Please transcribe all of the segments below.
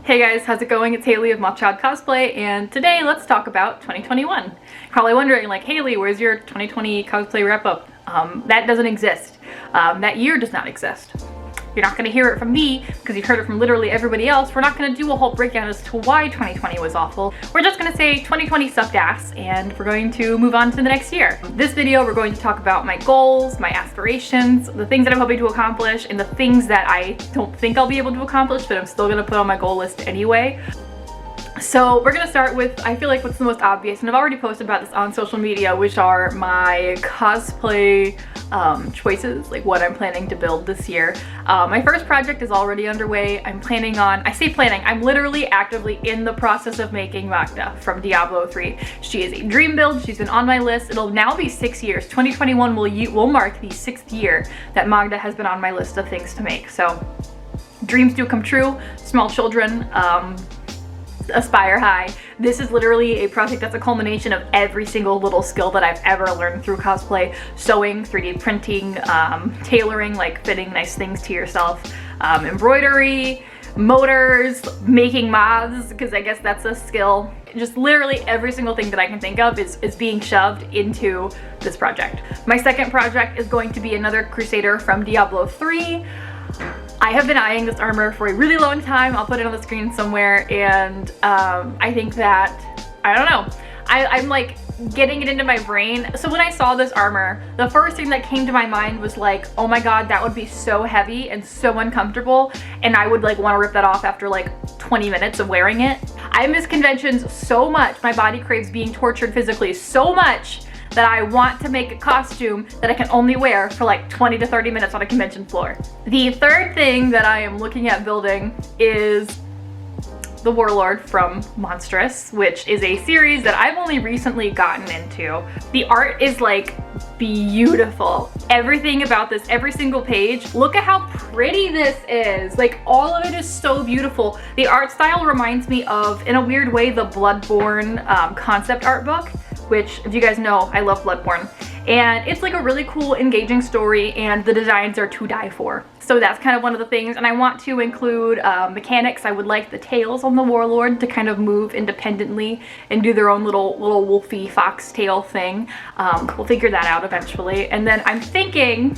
Hey guys, how's it going? It's Haley of Mothchild Cosplay, and today let's talk about 2021. Probably wondering, like, Haley, where's your 2020 cosplay wrap-up? That doesn't exist. That year does not exist. You're not gonna hear it from me, because you've heard it from literally everybody else. We're not gonna do a whole breakdown as to why 2020 was awful. We're just gonna say 2020 sucked ass, and we're going to move on to the next year. This video, we're going to talk about my goals, my aspirations, the things that I'm hoping to accomplish, and the things that I don't think I'll be able to accomplish, but I'm still gonna put on my goal list anyway. So we're gonna start with, I feel like, what's the most obvious, and I've already posted about this on social media, which are my cosplay choices, like what I'm planning to build this year. My first project is already underway. I'm planning on, I say planning, I'm literally actively in the process of making Magda from Diablo 3. She is a dream build. She's been on my list. It'll now be 6 years. 2021 will mark the 6th year that Magda has been on my list of things to make. So dreams do come true. Small children aspire high. This is literally a project that's a culmination of every single little skill that I've ever learned through cosplay. Sewing, 3D printing, tailoring, like fitting nice things to yourself, embroidery, motors, making moths, because I guess that's a skill. Just literally every single thing that I can think of is being shoved into this project. My second project is going to be another Crusader from Diablo 3. I have been eyeing this armor for a really long time. I'll put it on the screen somewhere, and I think that, I don't know, I'm like getting it into my brain. So when I saw this armor, the first thing that came to my mind was like, oh my god, that would be so heavy and so uncomfortable, and I would like want to rip that off after like 20 minutes of wearing it. I miss conventions so much. My body craves being tortured physically so much that I want to make a costume that I can only wear for like 20 to 30 minutes on a convention floor. The third thing that I am looking at building is the Warlord from Monstrous, which is a series that I've only recently gotten into. The art is like beautiful. Everything about this, every single page, look at how pretty this is. Like, all of it is so beautiful. The art style reminds me of, in a weird way, the Bloodborne concept art book, which, if you guys know, I love Bloodborne. And it's like a really cool, engaging story, and the designs are to die for. So that's kind of one of the things, and I want to include mechanics. I would like the tails on the Warlord to kind of move independently and do their own little wolfy foxtail thing. We'll figure that out eventually. And then I'm thinking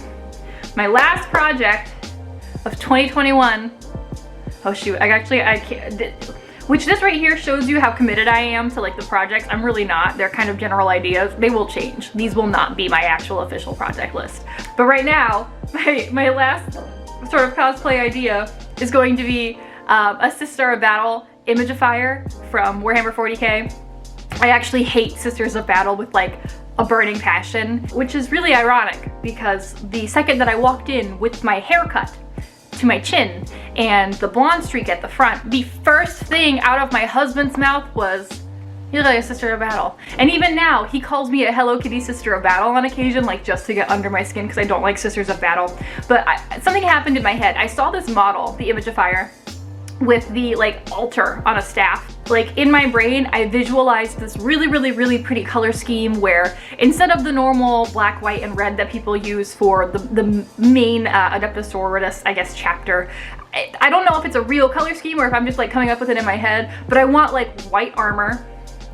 my last project of 2021, oh shoot, I can't, which this right here shows you how committed I am to like the projects. I'm really not. They're kind of general ideas. They will change. These will not be my actual official project list. But right now, my last sort of cosplay idea is going to be a Sister of Battle Image of Fire from Warhammer 40k. I actually hate Sisters of Battle with like a burning passion, which is really ironic because the second that I walked in with my haircut to my chin and the blonde streak at the front, the first thing out of my husband's mouth was, "You're like a Sister of Battle." And even now, he calls me a Hello Kitty Sister of Battle on occasion, like just to get under my skin because I don't like Sisters of Battle. But something happened in my head. I saw this model, the Image of Fire, with the like altar on a staff. Like, in my brain, I visualized this really, really, really pretty color scheme where instead of the normal black, white, and red that people use for the main Adeptus Sororitas, I guess, chapter, I don't know if it's a real color scheme or if I'm just like coming up with it in my head, but I want like white armor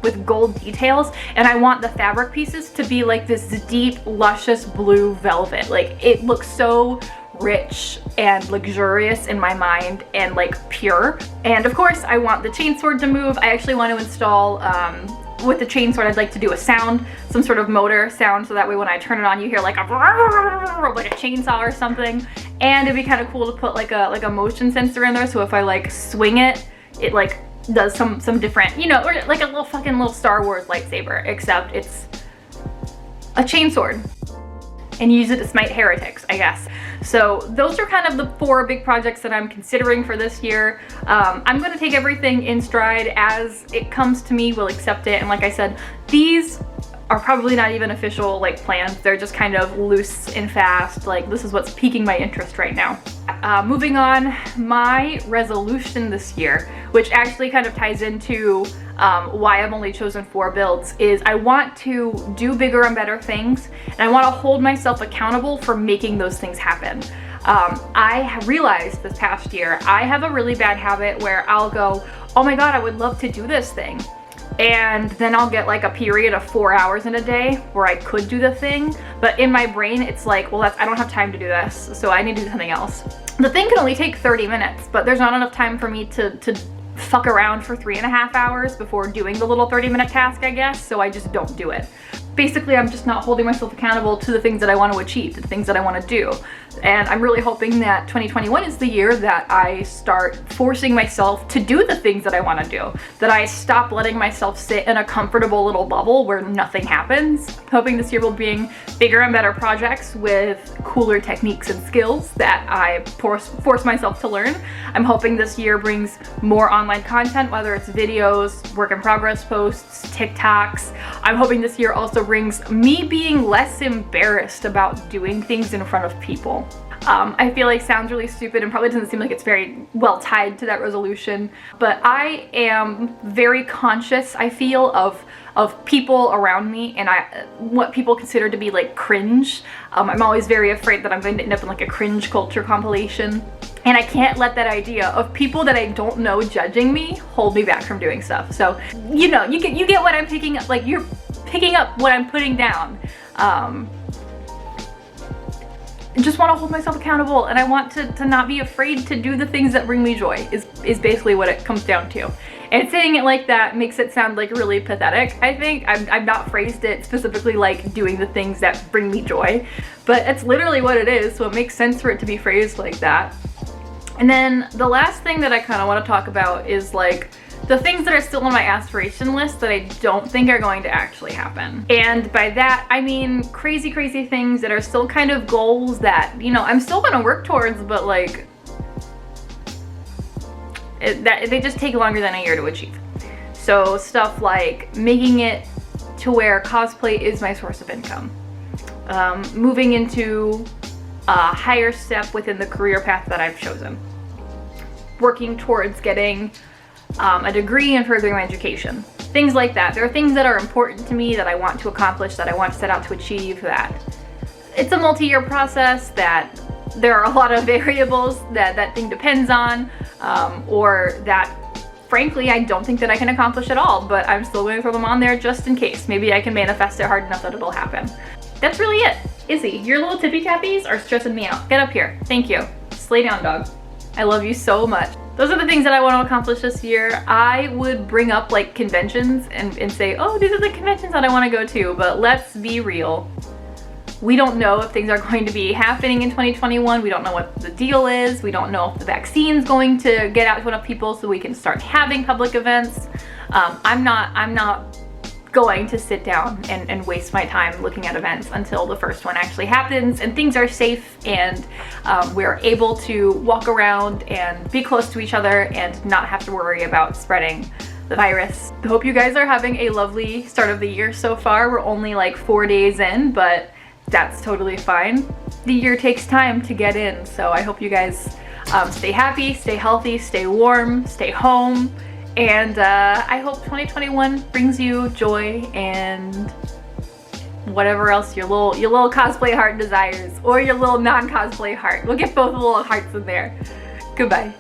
with gold details, and I want the fabric pieces to be like this deep, luscious blue velvet. Like, it looks so rich and luxurious in my mind and like pure. And of course, I want the chainsword to move. I actually want to install with the chainsword, I'd like to do a sound, some sort of motor sound, so that way when I turn it on, you hear like a chainsaw or something. And it'd be kind of cool to put like a motion sensor in there, so if I like swing it, it like does some different, you know, or like a little Star Wars lightsaber, except it's a chainsword. And use it to smite heretics, I guess. So those are kind of the 4 big projects that I'm considering for this year. I'm gonna take everything in stride as it comes to me. We'll accept it. And like I said, these are probably not even official like plans. They're just kind of loose and fast. Like, this is what's piquing my interest right now. Moving on, my resolution this year, which actually kind of ties into why I've only chosen 4 builds, is I want to do bigger and better things, and I want to hold myself accountable for making those things happen. I have realized this past year, I have a really bad habit where I'll go, oh my God, I would love to do this thing. And then I'll get like a period of 4 hours in a day where I could do the thing, but in my brain it's like, well, I don't have time to do this, so I need to do something else. The thing can only take 30 minutes, but there's not enough time for me to fuck around for 3.5 hours before doing the little 30-minute task, I guess, so I just don't do it. Basically, I'm just not holding myself accountable to the things that I want to achieve, the things that I want to do. And I'm really hoping that 2021 is the year that I start forcing myself to do the things that I want to do. That I stop letting myself sit in a comfortable little bubble where nothing happens. I'm hoping this year will bring bigger and better projects with cooler techniques and skills that I force myself to learn. I'm hoping this year brings more online content, whether it's videos, work in progress posts, TikToks. I'm hoping this year also brings me being less embarrassed about doing things in front of people. I feel like sounds really stupid and probably doesn't seem like it's very well tied to that resolution, but I am very conscious, I feel, of people around me and what people consider to be like cringe. I'm always very afraid that I'm going to end up in like a cringe culture compilation, and I can't let that idea of people that I don't know judging me hold me back from doing stuff. So, you know, you get what I'm picking up, like you're picking up what I'm putting down. I just want to hold myself accountable, and I want to not be afraid to do the things that bring me joy is basically what it comes down to. And saying it like that makes it sound like really pathetic, I think. I've not phrased it specifically like doing the things that bring me joy, but it's literally what it is, so it makes sense for it to be phrased like that. And then the last thing that I kind of want to talk about is like the things that are still on my aspiration list that I don't think are going to actually happen. And by that, I mean crazy things that are still kind of goals that, you know, I'm still gonna work towards, but like, they just take longer than a year to achieve. So stuff like making it to where cosplay is my source of income. Moving into a higher step within the career path that I've chosen. Working towards getting a degree and furthering my education. Things like that. There are things that are important to me that I want to accomplish, that I want to set out to achieve, that it's a multi-year process, that there are a lot of variables that thing depends on, or that frankly I don't think that I can accomplish at all, but I'm still going to throw them on there just in case. Maybe I can manifest it hard enough that it'll happen. That's really it. Izzy, your little tippy tappies are stressing me out. Get up here. Thank you. Slay down, dog. I love you so much. Those are the things that I want to accomplish this year. I would bring up like conventions and say, oh, these are the conventions that I want to go to, but let's be real. We don't know if things are going to be happening in 2021. We don't know what the deal is. We don't know if the vaccine's going to get out to enough people so we can start having public events. I'm not going to sit down and waste my time looking at events until the first one actually happens and things are safe and we're able to walk around and be close to each other and not have to worry about spreading the virus. I hope you guys are having a lovely start of the year so far. We're only like 4 days in, but that's totally fine. The year takes time to get in, so I hope you guys stay happy, stay healthy, stay warm, stay home. And I hope 2021 brings you joy and whatever else your little cosplay heart desires, or your little non-cosplay heart. We'll get both little hearts in there. Goodbye.